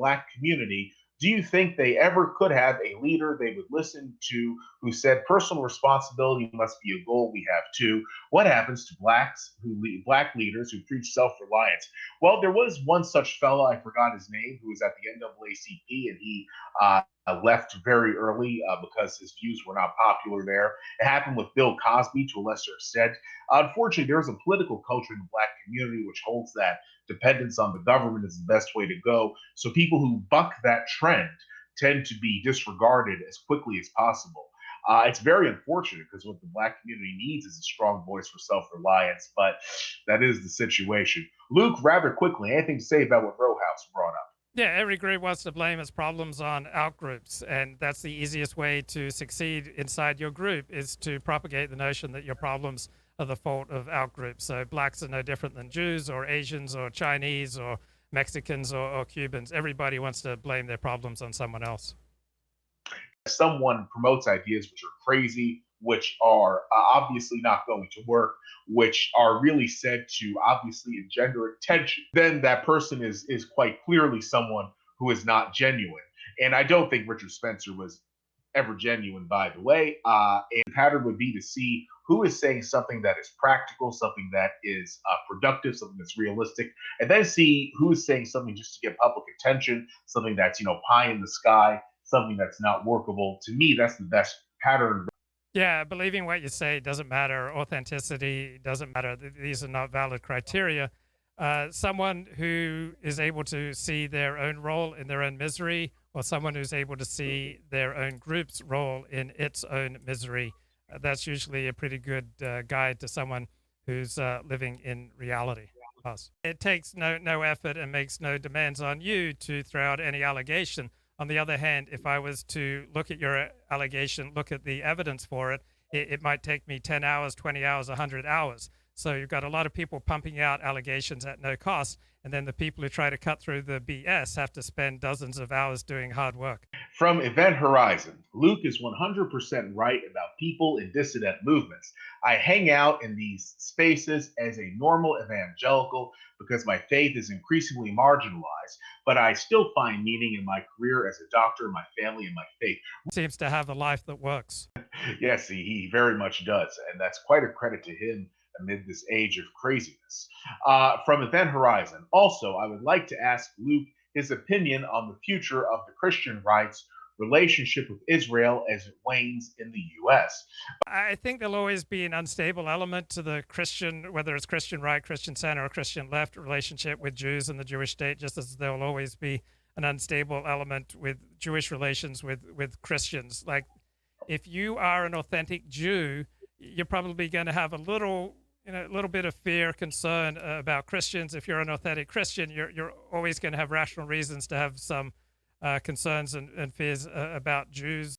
Black community, do you think they ever could have a leader they would listen to who said personal responsibility must be a goal we have too? What happens to Black leaders who preach self-reliance? Well, there was one such fellow, I forgot his name, who was at the NAACP, and he left very early because his views were not popular there. It happened with Bill Cosby to a lesser extent. Unfortunately, there's a political culture in the Black community which holds that dependence on the government is the best way to go. So people who buck that trend tend to be disregarded as quickly as possible. It's very unfortunate because what the Black community needs is a strong voice for self-reliance, but that is the situation. Luke, rather quickly, anything to say about what Rowhouse brought up? Yeah, every group wants to blame its problems on outgroups, and that's the easiest way to succeed inside your group is to propagate the notion that your problems are the fault of outgroups. So blacks are no different than Jews or Asians or Chinese or Mexicans or Cubans. Everybody wants to blame their problems on someone else. Someone promotes ideas which are crazy, which are obviously not going to work, which are really said to obviously engender attention, then that person is quite clearly someone who is not genuine. And I don't think Richard Spencer was ever genuine, by the way. And the pattern would be to see who is saying something that is practical, something that is productive, something that's realistic, and then see who is saying something just to get public attention, something that's pie in the sky, something that's not workable. To me, that's the best pattern. Yeah, believing what you say doesn't matter. Authenticity doesn't matter. These are not valid criteria. Someone who is able to see their own role in their own misery, or someone who's able to see their own group's role in its own misery, that's usually a pretty good guide to someone who's living in reality. It takes no effort and makes no demands on you to throw out any allegation. On the other hand, if I was to look at your allegation, look at the evidence for it, it might take me 10 hours, 20 hours, 100 hours. So you've got a lot of people pumping out allegations at no cost, and then the people who try to cut through the BS have to spend dozens of hours doing hard work. From Event Horizon, Luke is 100% right about people in dissident movements. I hang out in these spaces as a normal evangelical because my faith is increasingly marginalized, but I still find meaning in my career as a doctor, my family, and my faith. Seems to have a life that works. Yes, he very much does, and that's quite a credit to him amid this age of craziness. From Event Horizon, also, I would like to ask Luke his opinion on the future of the Christian right's relationship with Israel as it wanes in the U.S. I think there'll always be an unstable element to the Christian, whether it's Christian right, Christian center, or Christian left relationship with Jews and the Jewish state, just as there will always be an unstable element with Jewish relations with Christians. Like, if you are an authentic Jew, you're probably going to have a little bit of fear, concern about Christians. If you're an authentic Christian, you're always going to have rational reasons to have some concerns and fears about Jews.